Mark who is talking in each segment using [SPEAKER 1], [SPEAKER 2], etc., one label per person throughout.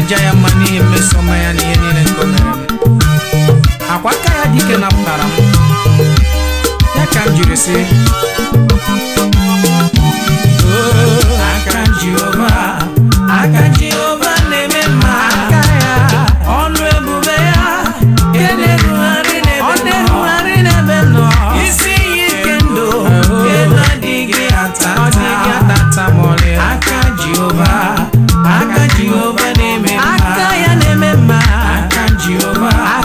[SPEAKER 1] jaya mani mesoma ya ni ni nkomere akwaka ya dike na mparam ya kan jirisi aka Jehovah neme maka ya onu ebube ya oneruari nebe no isi yikendo kena digi atata mole aka Jehovah neme aka ya neme ma aka Jehovah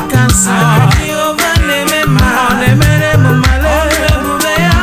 [SPEAKER 1] neme ma onemere mumale ebube ya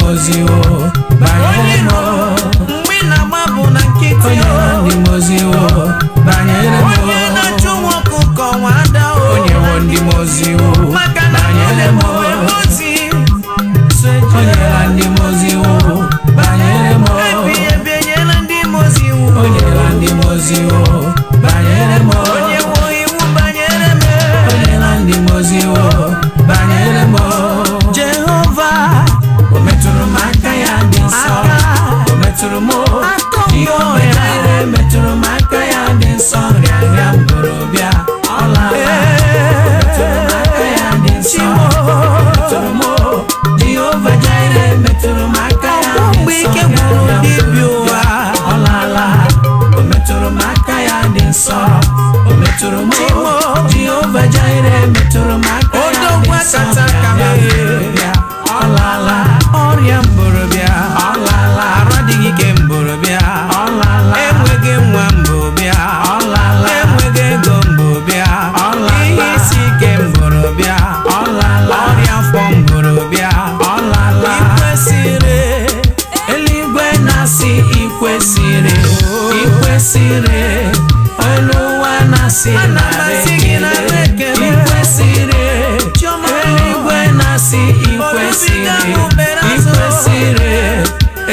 [SPEAKER 1] mozi o banyere mo
[SPEAKER 2] mgbe na mabu na nkịtị
[SPEAKER 1] onyela ndị mozi o banyere mo
[SPEAKER 2] onye na-achụ nwoke ka ọnwa ada o
[SPEAKER 1] onyewo ndị mozi o
[SPEAKER 2] maka na
[SPEAKER 1] banyere mo
[SPEAKER 2] mozi
[SPEAKER 1] onyela ndị mozi o banyere mo
[SPEAKER 2] ebi enyela ndị mozi iwu
[SPEAKER 1] onyela ndị mozi o banyere mo
[SPEAKER 2] onye wo iwu banyere me
[SPEAKER 1] onyela ndị mozi o banyere mo
[SPEAKER 2] Jehova
[SPEAKER 1] o metụrụ m aka ya dị nsọ o metụrụ m ihe o mere metụrụ m aka ya dị nsọ nrịanrịa m bụrụ bịa ọlala o metụrụ m aka ya dị nsọ o metụrụ m Jehova Jire metụrụ m aka ya dị
[SPEAKER 2] mgbe
[SPEAKER 1] nsọ
[SPEAKER 2] ike gwụrụ dibịa ụwa
[SPEAKER 1] ọlala o metụrụ m aka ya dị nsọ o metụrụ m Jehova Jire metụrụ m aka ya dị nsọ nrịanrịa m bụrụ bịa ọlala
[SPEAKER 2] ọrịa mbụrụ bịa
[SPEAKER 1] ọlala
[SPEAKER 2] arụ adịghị ike mbụrụ bịa
[SPEAKER 1] ọlala
[SPEAKER 2] enweghị nwa mbụ bịa
[SPEAKER 1] ọlala
[SPEAKER 2] enweghị ego mbụ bịa ihe isi ike mbụrụ bịa
[SPEAKER 1] ọlala
[SPEAKER 2] ọrịa afọ mbụrụ bịa
[SPEAKER 1] ọlala
[SPEAKER 2] ikwesịrị
[SPEAKER 1] eluigwe na-asị ikwesịrị ikwesịrị elu ụwa na-asị
[SPEAKER 2] Ana m asị gị nara ekele.
[SPEAKER 1] ikwesịrị
[SPEAKER 2] Chioma.
[SPEAKER 1] eluigwe na-asị ikwesịrị
[SPEAKER 2] Obibi ga-amụbere azụ.
[SPEAKER 1] ikwesịrị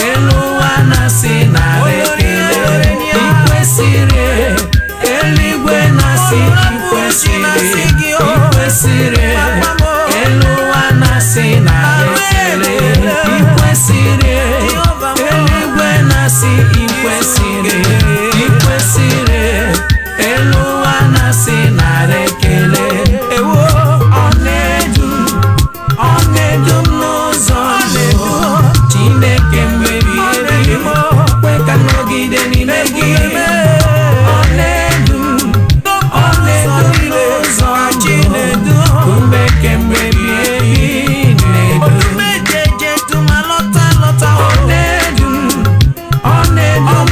[SPEAKER 1] elu ụwa na-asị nara ekele ikwesịrị eluigwe na-asị ikwesịrị ikwesịrị elu ụwa na-asị nara ekele ikwesịrị eluigwe na-asị ikwesịrị ikwesịrị elu ụwa na-asị nara ekele
[SPEAKER 2] ewo
[SPEAKER 1] ọ na-edu m n'ụzọ ndụ Chineke mmeri eri kwe ka nọgide n'ime gị ọ na-edu m n'ụzọ ndụ Chineke mmeri eri na-edu
[SPEAKER 2] odumejeje tuma lọta lọta
[SPEAKER 1] ọ na-edu m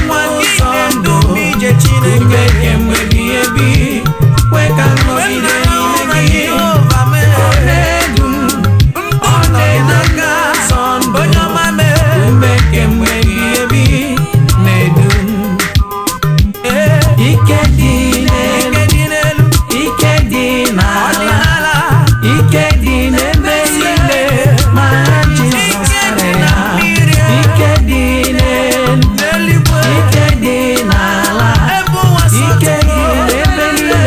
[SPEAKER 1] n'ụzọ ndụ
[SPEAKER 2] ije Chineke
[SPEAKER 1] Chineke mmeri ebi kwe ka nọgide n'ime gị ọ na-edu m n'ụzọ ndụ
[SPEAKER 2] onye ọma mee
[SPEAKER 1] Chineke mmeri ebi na-edu m ike dị n'elu
[SPEAKER 2] ike dị n'elu
[SPEAKER 1] ike dị n'ala
[SPEAKER 2] ọdịnala
[SPEAKER 1] ike dị n'ebe niile ma ha Jizọs karịrị ha ike dị n'elu
[SPEAKER 2] n'eluigwe
[SPEAKER 1] ike dị n'ala
[SPEAKER 2] ebe ụwa
[SPEAKER 1] ike dị n'ebe niile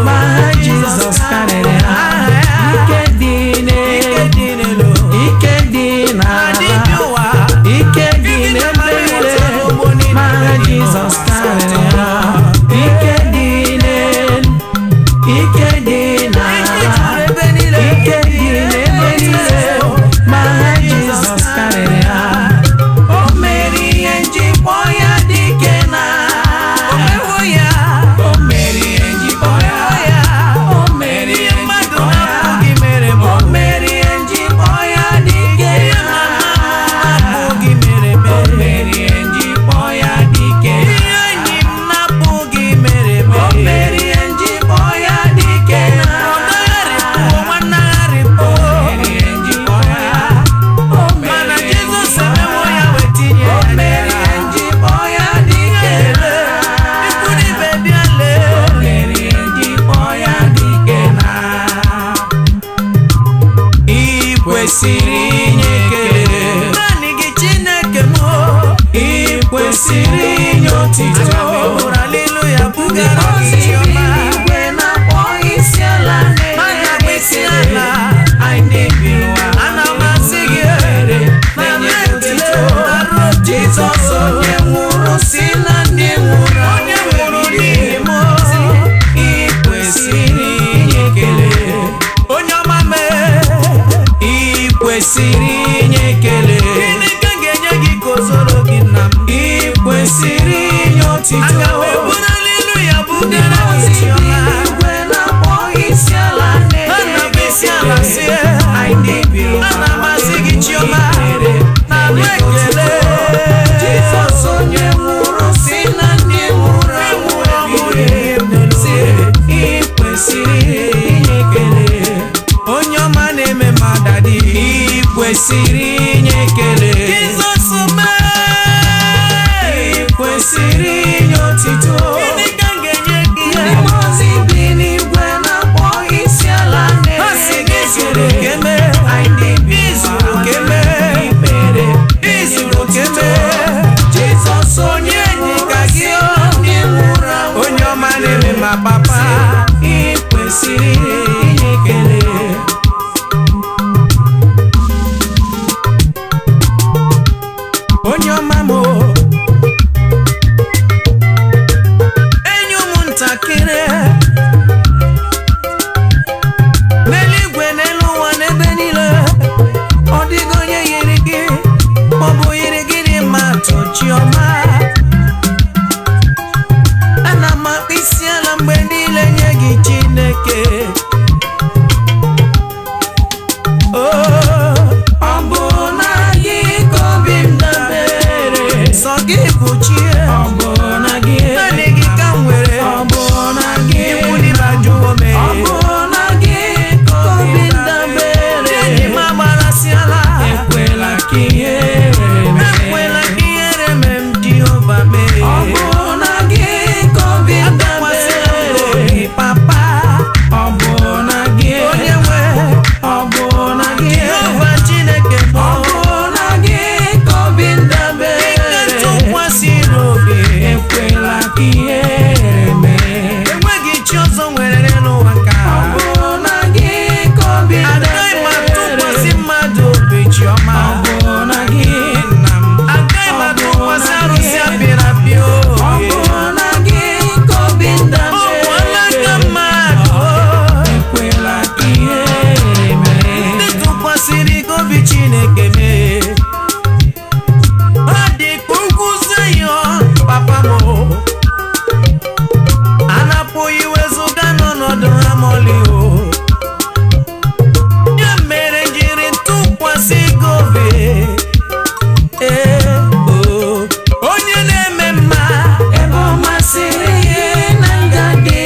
[SPEAKER 1] ma ha Jizọs karịrị ha ike dị n'elu ike dị n'ala ike dị n'ebe niile ma ha Jizọs karịrị ha ike dị n'elu ike dị n'ala ike dị n'ebe niile ma ha Jizọs karịrị ha o mere ihe njikọ ya dike na
[SPEAKER 2] omewo ya
[SPEAKER 1] o mere ihe njikọ ya o mere ihe
[SPEAKER 2] mmadụ
[SPEAKER 1] njikọ ya
[SPEAKER 2] na-apụghị mere ma
[SPEAKER 1] o mere ihe njikọ ya dike na
[SPEAKER 2] apụghị mere
[SPEAKER 1] o
[SPEAKER 2] mere
[SPEAKER 1] mere ihe njikọ ya dike
[SPEAKER 2] ihe enyi m na-apụghị mere
[SPEAKER 1] o
[SPEAKER 2] mere
[SPEAKER 1] mere ihe njikọ ya dike na
[SPEAKER 2] ọnagharịpụ nwanagharịpụ
[SPEAKER 1] o mere ihe njikọ ya o
[SPEAKER 2] mana
[SPEAKER 1] mere ihe
[SPEAKER 2] Jizọs
[SPEAKER 1] njikọ
[SPEAKER 2] emewo
[SPEAKER 1] ya
[SPEAKER 2] ya wetinye
[SPEAKER 1] o mere ihe njikọ ya dike na
[SPEAKER 2] ikwu n'ibe bịa lee
[SPEAKER 1] o mere ihe njikọ ya dike na ị kwesịrị inye ekele
[SPEAKER 2] naanị gị Chineke m
[SPEAKER 1] ị kwesịrị inye otito
[SPEAKER 2] bụrụ haleluya bugara
[SPEAKER 1] Ozi
[SPEAKER 2] gị chiọma
[SPEAKER 1] igwe na-akpọ isi ala
[SPEAKER 2] Mana bụ isi ala.
[SPEAKER 1] anyị na-ebiri ụwa
[SPEAKER 2] Ana m asị gị
[SPEAKER 1] na-enye otito
[SPEAKER 2] arụ
[SPEAKER 1] Jizọs onye nwụrụ si na ndị nwụrụ
[SPEAKER 2] onye nwụrụ n'ihi m
[SPEAKER 1] ị kwesịrị inye ekele
[SPEAKER 2] onye ọma mee
[SPEAKER 1] ị kwesịrị inye ekele
[SPEAKER 2] Chineke ga-enye gị ka o zoro gị nna m
[SPEAKER 1] ị kwesịrị inye otito
[SPEAKER 2] aga m eburu haleluya bugara
[SPEAKER 1] onye ọma m enyi ụmụntakịrị n'eluigwe n'elu ụwa n'ebe niile ọ dịghị onye yiri gị ma ọ bụ yiri gị dị mma tochi ọma ana m akpọ isi ala mgbe niile nye gị Chineke ọ bụ na gị ka obi m dabere sọ gị bụ chi ọ bụ na gị naanị gị ka m nwere ọ bụ na gị ikwulibajụwo m ọ bụ na gị ka obi m dabere enyi m agbarasịala ekwela ka ihere mee m Jehova mee ọ bụ na gị ka obi m dabere papa ọ bụ na gị onye nwe ọ bụ na gị Jehova Chineke ọ bụ na gị ka obi m dabere tụkwasịrị obi ekwela ka ihere mee enweghị chi ọzọ nwere n'ụwa ka ọ bụ na gị ka obi m dabere agaghị m atụkwasị mmadụ obi chiọma ọ bụ na gị nna m agaghị m atụkwasị arụsị apịrị apị ọ bụ na gị ka obi m dabere ọ bụ n'aka mmadụ ekwela ka ihere mee ndị tụkwasịrị gị obi Chineke mee ọ dị ka ugwu Zayọn papa m anapụghị wezụga n'ọnọdụ ha ma ọlị ya mere jiri tụkwasị gị obi onye na-eme mma ebe ọ masịrị gị na ngadi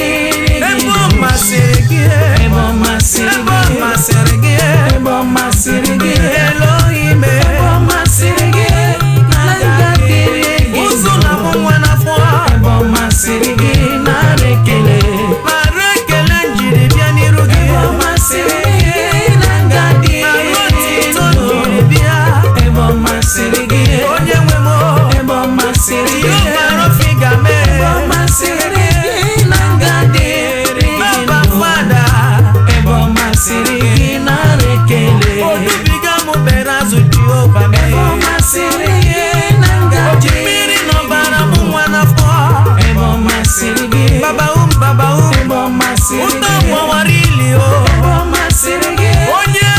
[SPEAKER 1] ebe ọ masịrị gị ebe ọ masịrị gị ebe ọ masịrị gị Elohim ebe ọ masịrị gị na ngadi ụzọ na bụ nwa n'afọ ebe ọ masịrị gị nara ekele njiri bịa n'iru gị ebe ọ masịrị gị na ngadi otito njiri bịa ebe ọ masịrị gị onye nwe m ebe ọ masịrị gị Rafiga mee ebe ọ masịrị gị na ngadi Baba Fada ebe ọ masịrị gị nara ekele odubiga m bere azụ Jehova mee ebe ọ masịrị gị na ngadi mmiri n'ọbara m nwa n'afọ ebe ọ masịrị gị baba ebe ọ masịrị gị ụtọ gbawara ili ebe ọ masịrị gị onye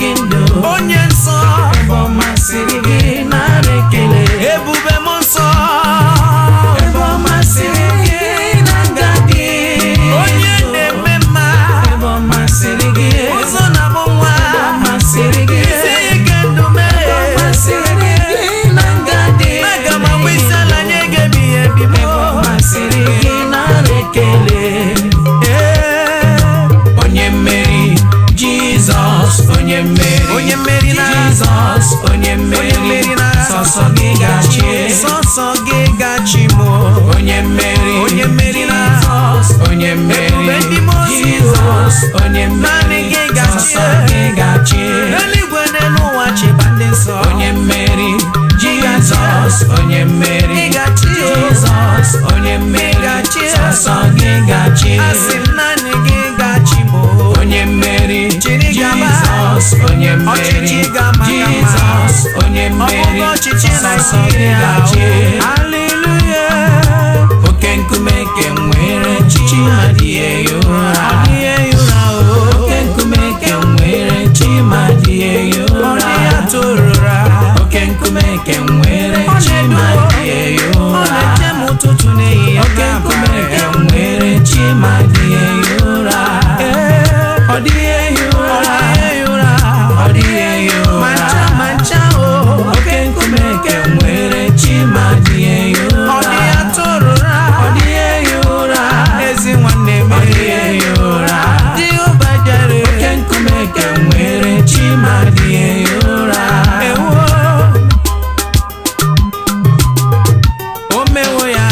[SPEAKER 1] gị ndụ onye nsọ ebe ọ masịrị gị nara ekele ebube m nsọ ebe ọ masịrị gị na ngadi onye na-eme mma ebe ọ masịrị gị ụzọ na bụ nwa ebe ọ masịrị gị isi ike ndụ mee ebe ọ masịrị gị na ngadi aga m agba isi ala nye gị ebighị ebi ebe ọ masịrị gị nara ekele onye mmeri Jizọs onye mmeri na Jizọs onye mmeri na sọsọ gị gachi m onye mmeri na Jizọs onye mmeri Jizọs onye mmeri sọsọ gị gachi eluigwe n'elu ụwa chịba ndị nsọ onye mmeri Jizọs onye mmeri Jizọs onye mmeri sọsọ gị gachi asị naanị gị gachi m onye mmeri Jizọs onye mmeri Jizọs onye mmeri sọsọ gị gachi hallelujah oke nkume ke nwere chi adịghị ụra oke nkume ke nwere chi adịghị ụra oke nkume ke nwere chi adịghị ụra oke nkume ke nwere chi adịghị ụra ọ dịghị ụra ọ dịghị ụra mancha oke nkume ke nwere chi adịghị ụra ọ dịghị ụra ezi nwanne m ọ dịghị ụra Jehova jere oke nkume ke nwere chi adịghị ụra o mewo ya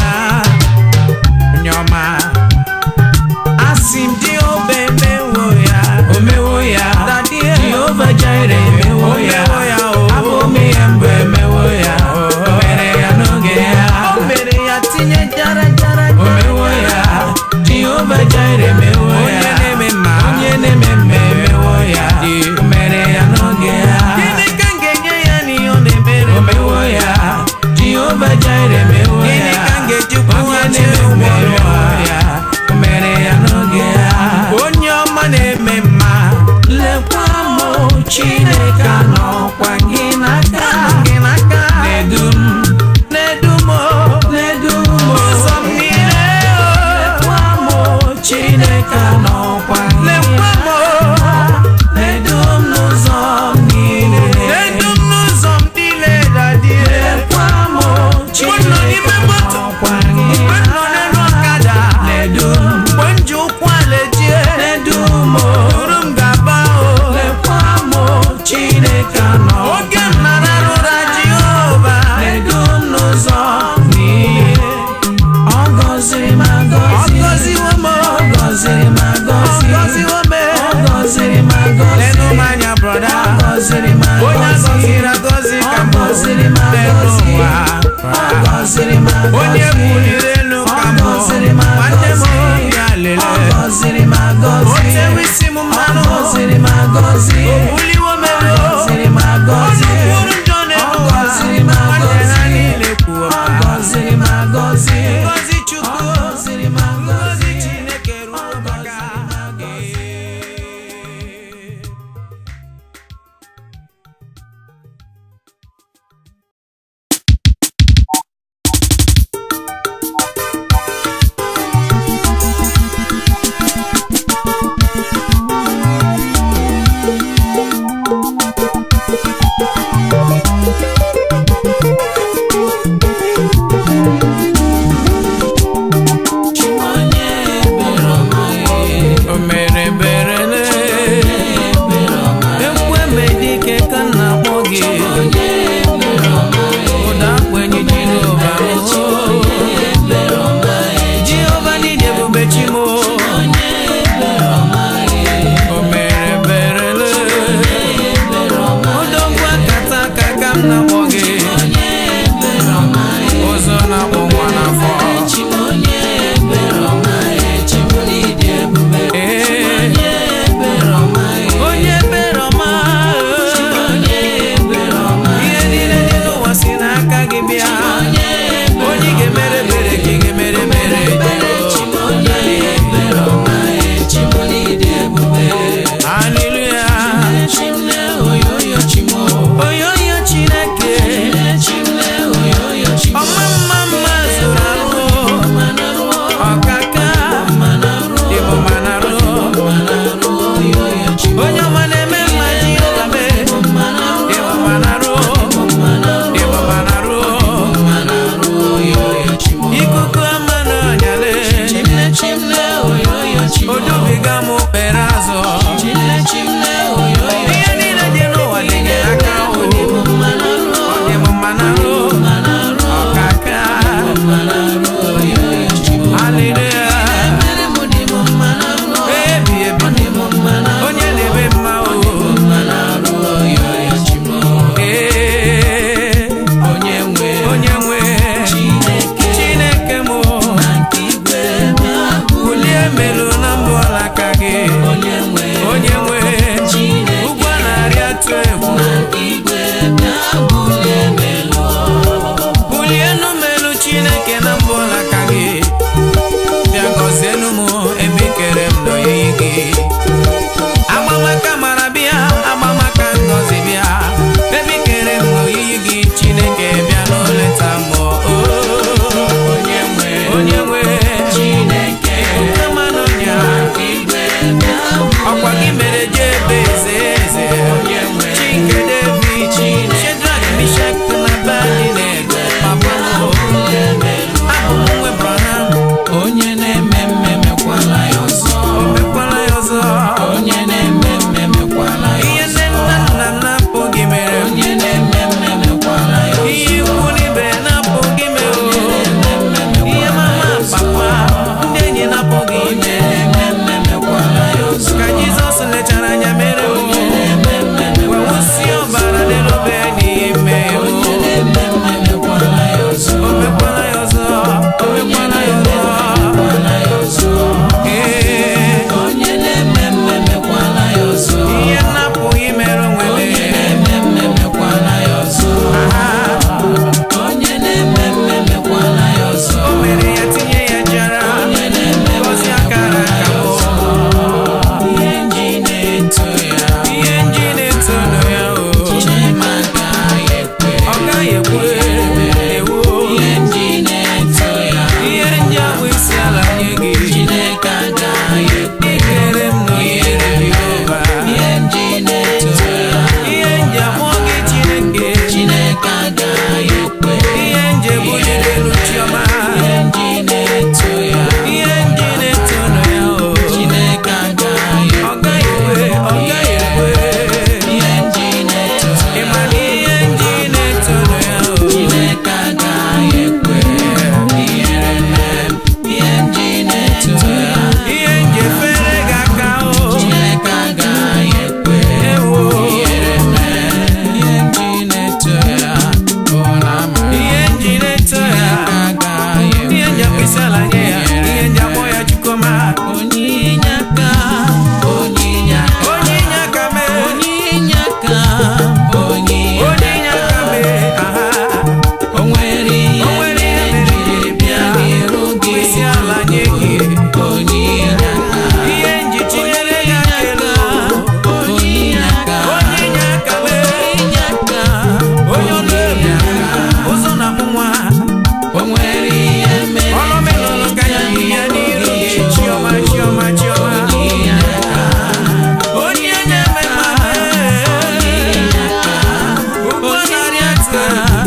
[SPEAKER 1] onye ọma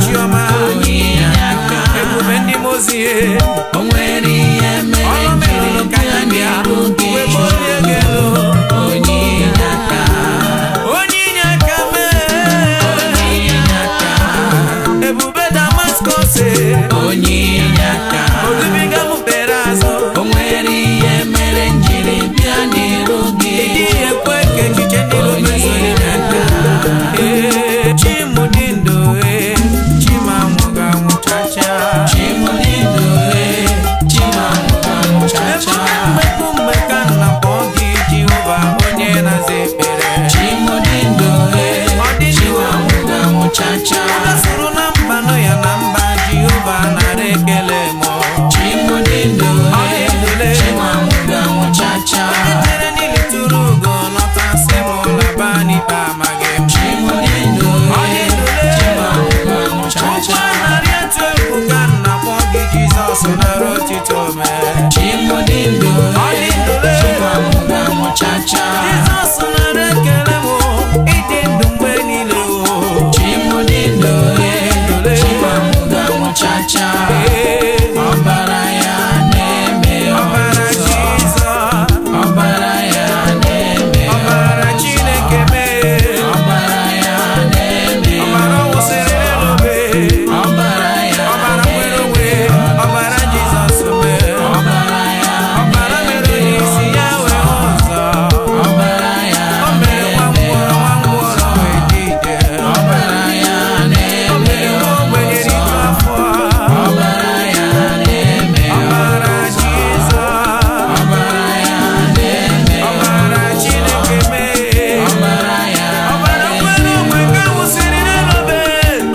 [SPEAKER 2] Chioma ebube ndị mozi
[SPEAKER 1] o nwere ihe mere jiri bịa n'iru gị onye inye aka
[SPEAKER 2] ebube Damascus
[SPEAKER 1] onye inye aka
[SPEAKER 2] odubiga m pere azụ
[SPEAKER 1] o nwere ihe mere jiri bịa n'iru gị
[SPEAKER 2] ekwe ka echiche n'iru mesoro aka Chimudindo Chimamuga muchacha
[SPEAKER 1] Chimudindo Chimamuga muchacha
[SPEAKER 2] Meka na pogi Jehova onye na-zepere
[SPEAKER 1] Chimudindo Chimamuga muchacha
[SPEAKER 2] Suru na mbano ya na mba Jehova na-ekele mo
[SPEAKER 1] Chimudindo Chimamuga muchacha
[SPEAKER 2] Etere nili turugo nọta semo labani ba magem
[SPEAKER 1] Chimudindo Chimamuga muchacha
[SPEAKER 2] Jesus na rotito me
[SPEAKER 1] Chimudindo Chimamuga muchacha
[SPEAKER 2] Jesus na rekele mo idindu mgbe niile o
[SPEAKER 1] Chimudindo Chimamuga muchacha ọbara ya na-eme
[SPEAKER 2] ọbara Jesus
[SPEAKER 1] ọbara ya na-eme
[SPEAKER 2] ọbara Chineke mee
[SPEAKER 1] ọbara ya na-eme
[SPEAKER 2] ọbara wụsịrị n'obe
[SPEAKER 1] ọbara ya
[SPEAKER 2] ọbara nwere onwe ọbara Jesus mee
[SPEAKER 1] ọbara ya
[SPEAKER 2] ọbara mere onye isi ya wee ọzọ
[SPEAKER 1] ọbara ya
[SPEAKER 2] o mere nwa ngwọrọ wee dị ije
[SPEAKER 1] ọbara ya na-eme
[SPEAKER 2] nwa ogbenye riju afọ
[SPEAKER 1] ọbara ya na-eme
[SPEAKER 2] ọbara Jesus
[SPEAKER 1] ọbara ya na-eme
[SPEAKER 2] ọbara Chineke mee
[SPEAKER 1] ọbara ya
[SPEAKER 2] ọbara nwere onwe nke wụsịrị n'elobe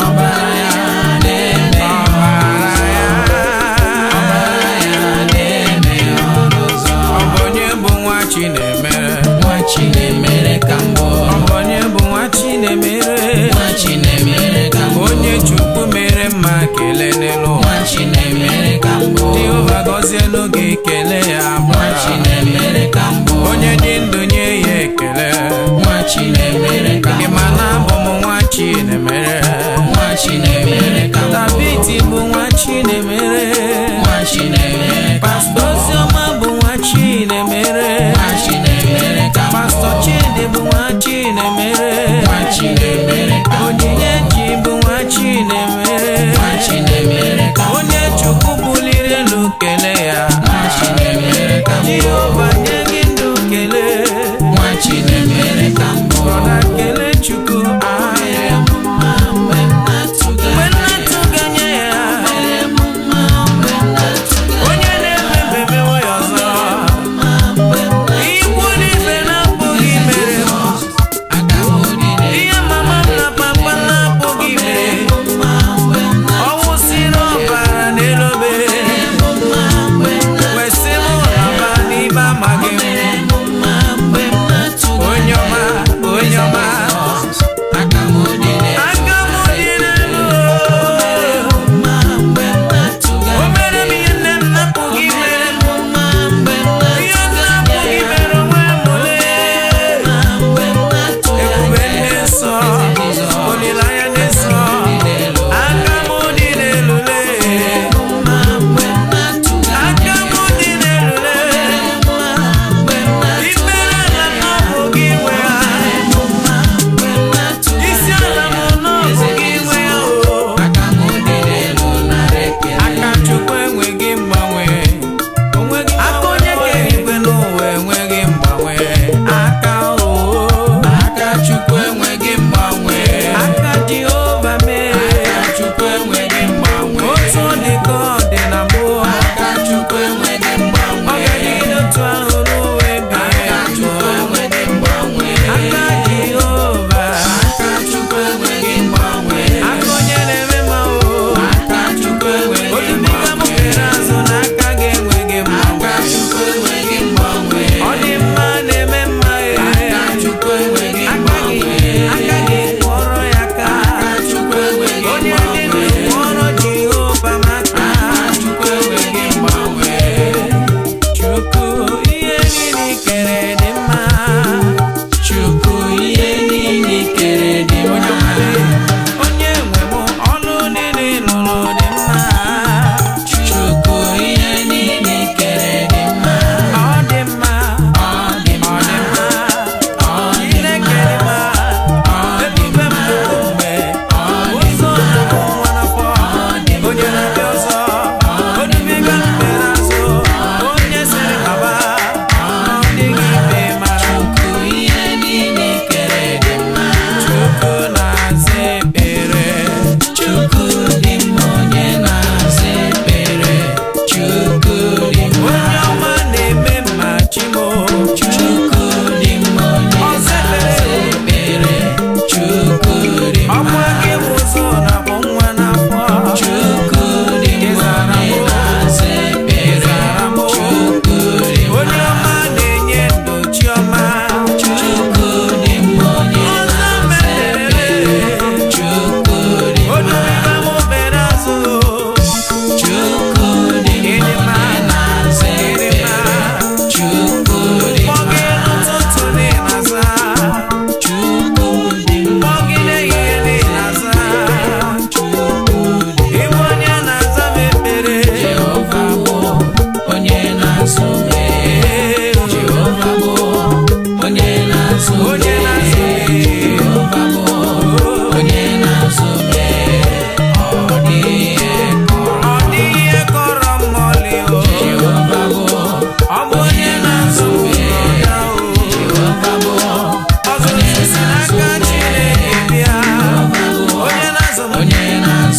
[SPEAKER 1] ọbara ya na-eme ọbara ya na-eme ọrụ ụzọ
[SPEAKER 2] ọ bụ onye bụ nwa Chinemere
[SPEAKER 1] nwa Chinemere ka mbụ
[SPEAKER 2] ọ bụ onye bụ nwa Chinemere
[SPEAKER 1] nwa Chinemere ka mbụ
[SPEAKER 2] onye Chukwu mere mma kelee n'elu ụwa
[SPEAKER 1] nwa Chinemere ka mbụ
[SPEAKER 2] Jehova gọzie n'oge ekele ya
[SPEAKER 1] nwa Chinemere ka mbụ
[SPEAKER 2] onye dị ndụ nye ya ekele
[SPEAKER 1] nwa Chinemere ka
[SPEAKER 2] gị
[SPEAKER 1] mbụ
[SPEAKER 2] ma na abụ m nwa Chinemere
[SPEAKER 1] nwa Chinemere ka mbụ
[SPEAKER 2] David bụ nwa Chinemere
[SPEAKER 1] nwa Chinemere ka mbụ
[SPEAKER 2] Pastọ Oziọma bụ nwa Chinemere
[SPEAKER 1] nwa Chinemere ka mbụ
[SPEAKER 2] Pastọ Chidi bụ nwa Chinemere
[SPEAKER 1] nwa Chinemere ka mbụ
[SPEAKER 2] Onyinyechi bụ nwa Chinemere
[SPEAKER 1] nwa Chinemere ka mbụ
[SPEAKER 2] onye Chukwu buliri elu kelee ya
[SPEAKER 1] nwa Chinemere ka mbụ
[SPEAKER 2] Jehova nye gị ndụ kelee
[SPEAKER 1] nwa Chinemere ka mbụ
[SPEAKER 2] brọda kelee Chukwu ahịa
[SPEAKER 1] mgbe m na-atụga
[SPEAKER 2] mgbe nnatụganye ya onye na-eme emewe ya ọzọ ikwu n'ife na-apụghị mere ihe mama m na papa na-apụghị mere ọnwụ si n'ọbara n'elobe kwesị m ụlọba n'ibe amaghị m onye ọma onye ọma aka m dị n'elu o mere m ihe nne m napụghị mere m ihe m napụghị mere onwe m ebube ndị nsọ olileanya ndị nsọ aka m dị n'elu aka m dị n'elu ikpere ala m n'ọbụghị nwe ha isi ala m n'ọbụghị nwe ya o aka Chukwu enweghị mgbanwe aka onye kere igwe n'ụwa enweghị mgbanwe aka
[SPEAKER 1] aka Chukwu enweghị mgbanwe
[SPEAKER 2] aka Jehova mee
[SPEAKER 1] aka Chukwu enweghị mgbanwe
[SPEAKER 2] otu ọ dị ka ọ dị na mbụ
[SPEAKER 1] aka Chukwu enweghị
[SPEAKER 2] ọ
[SPEAKER 1] mgbanwe
[SPEAKER 2] ga-adịgide otu ahụ n'ụwa
[SPEAKER 1] aka Chukwu enweghị mgbanwe
[SPEAKER 2] aka Jehova
[SPEAKER 1] aka Chukwu enweghị mgbanwe
[SPEAKER 2] aka onye na-eme mma
[SPEAKER 1] aka Chukwu enweghị
[SPEAKER 2] odubiga m
[SPEAKER 1] mgbanwe
[SPEAKER 2] pere azụ na aka gị enweghị mgbanwe
[SPEAKER 1] aka Chukwu enweghị mgbanwe
[SPEAKER 2] ọ dị mma na-eme mma
[SPEAKER 1] aka Chukwu enweghị
[SPEAKER 2] aka gị kpọrọ ya aka
[SPEAKER 1] aka Chukwu enweghị
[SPEAKER 2] onye dị ndụ
[SPEAKER 1] mgbanwe
[SPEAKER 2] kpọrọ Jehova maka
[SPEAKER 1] aka Chukwu enweghị mgbanwe
[SPEAKER 2] Chukwu ihe niile i kere dị mma
[SPEAKER 1] Chukwu ihe niile i kere dị mma
[SPEAKER 2] onye nwe m ọ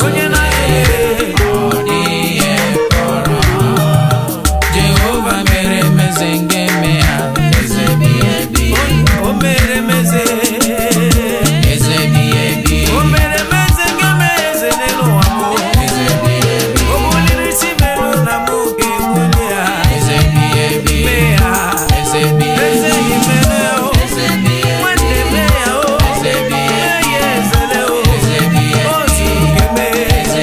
[SPEAKER 2] onye na-adịghị Jehova mere meze nke eme ya eze ebighị ebi o mere meze eze ebighị ebi o mere meze nke eme eze n'elu ụwa m eze ebighị ebi o buliri isi melu na mụ ga-ebuli ya eze ebighị ebi mee ya eze ebighị ebi eze yi mere o eze ebighị ebi nwanne mee ya o eze ebighị ebi mee ya eze le o eze ebighị ebi o zuru ke mee eze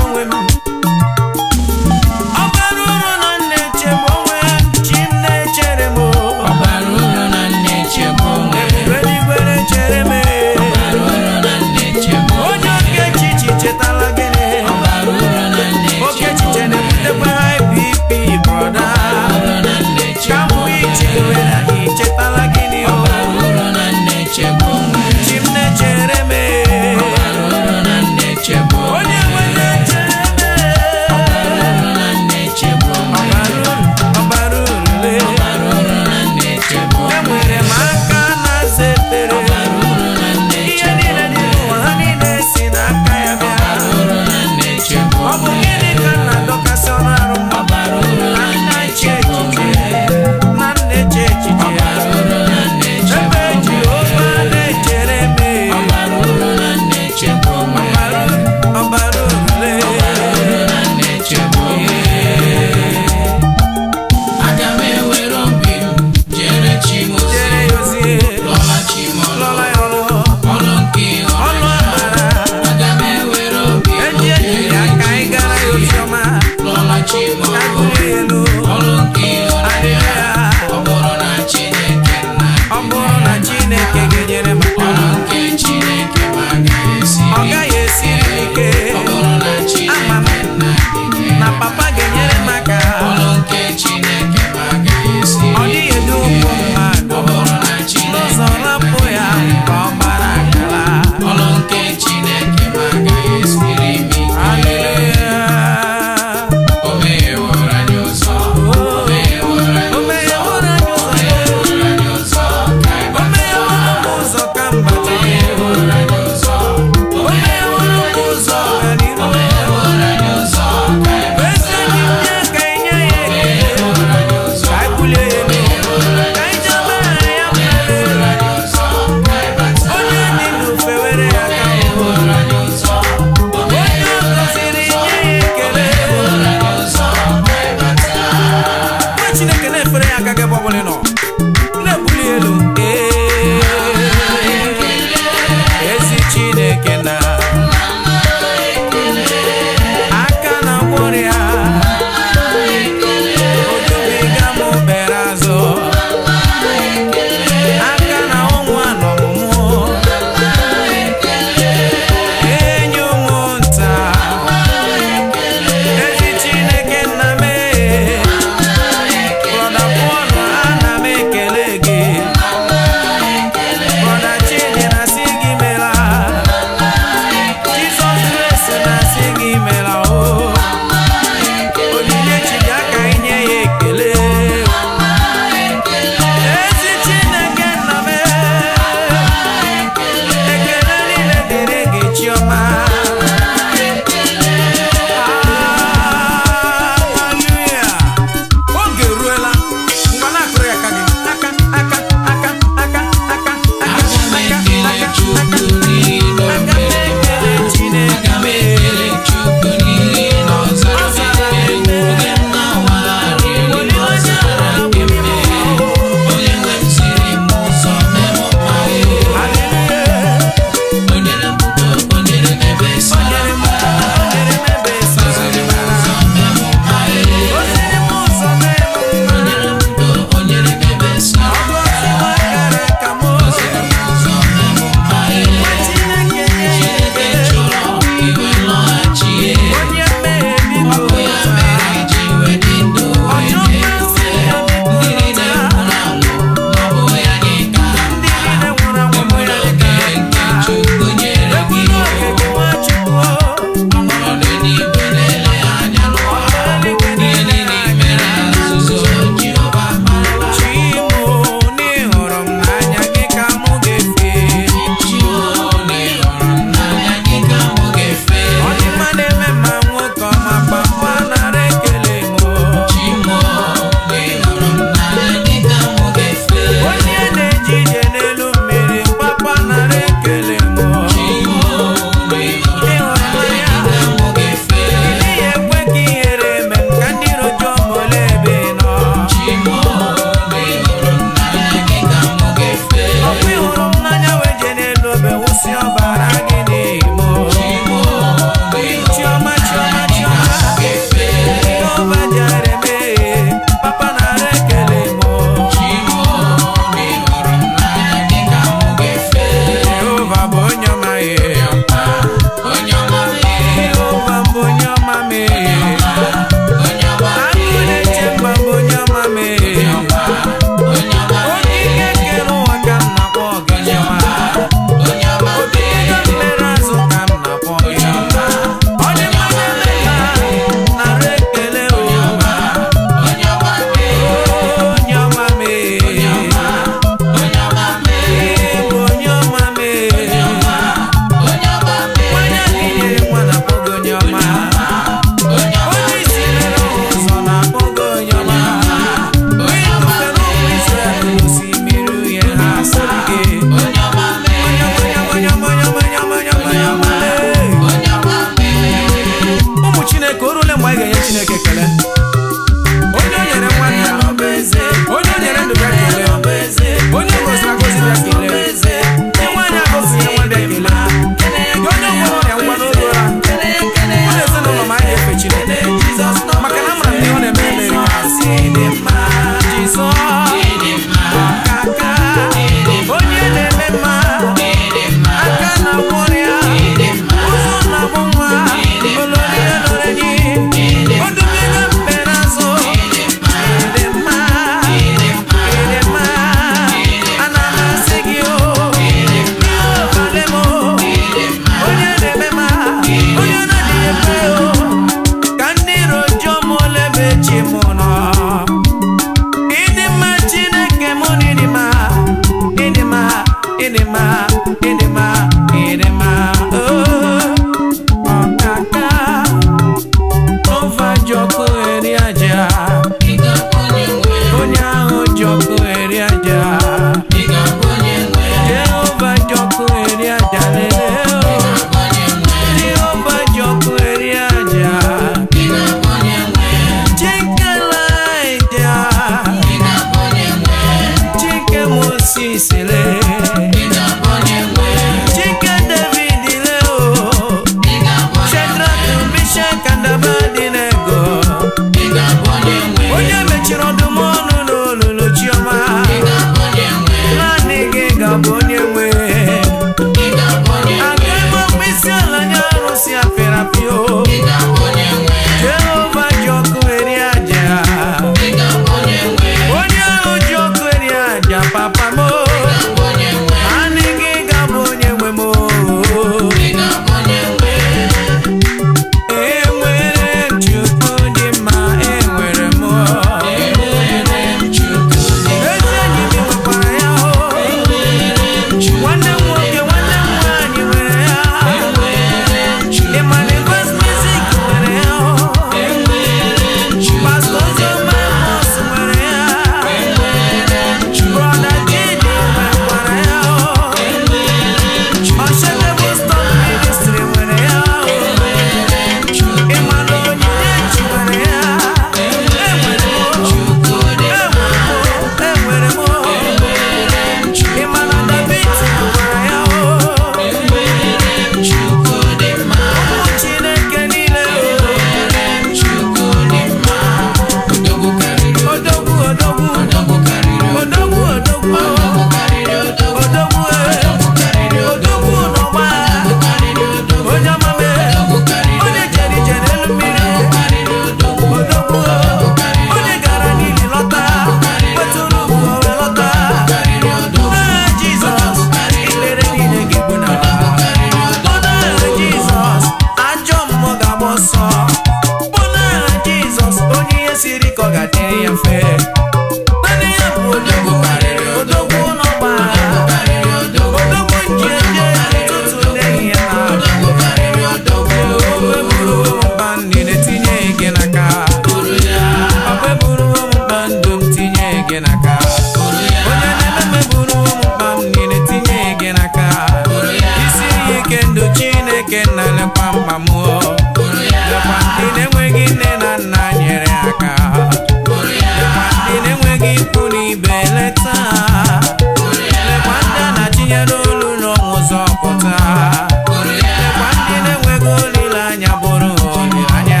[SPEAKER 2] Anya bụrụ olileanya,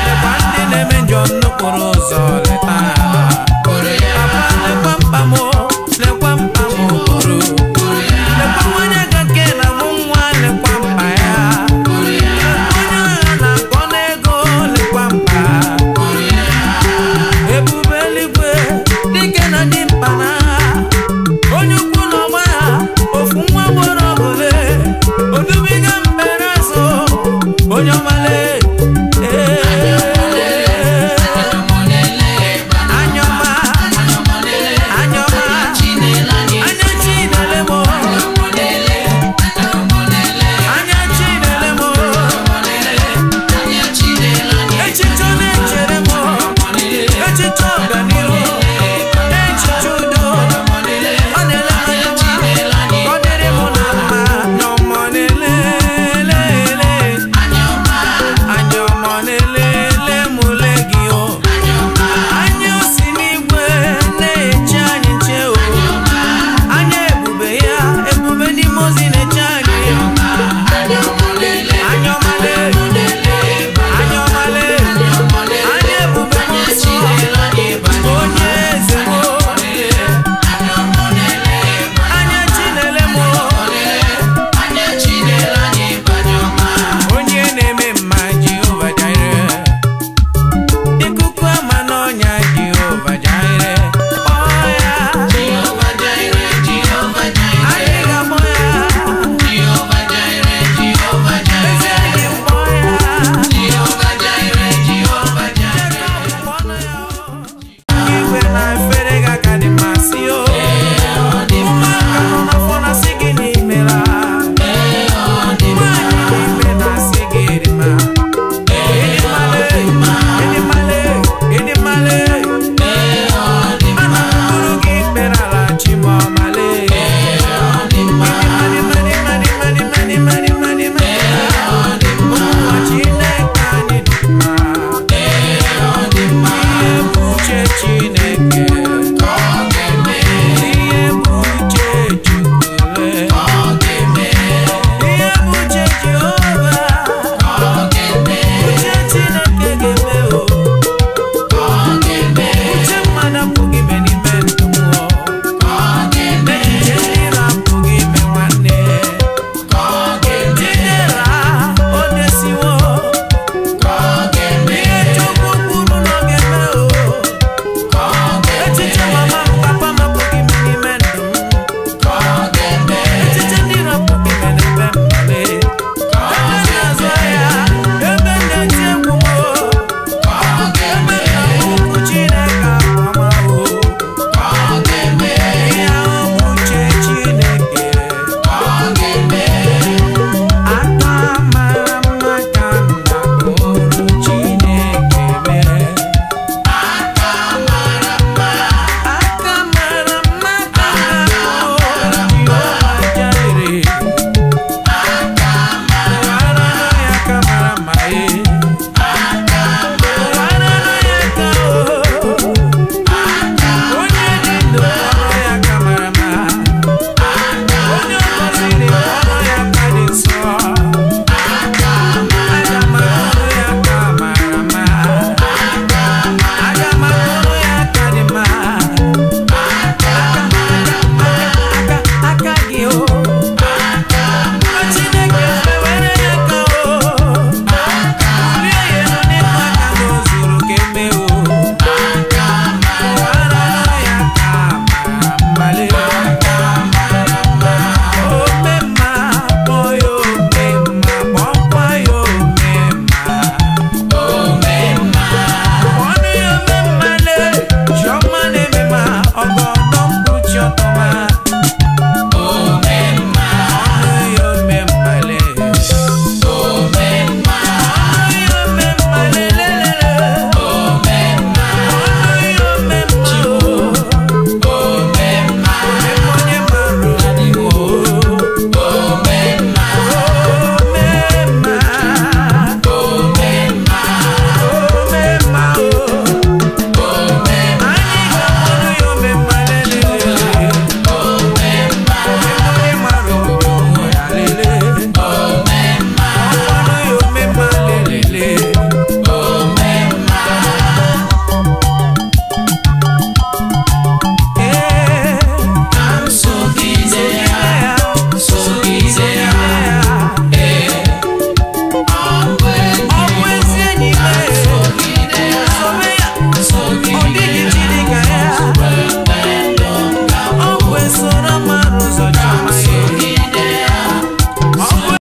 [SPEAKER 2] lekwa ndị na-eme njọ nnukwu ụzọ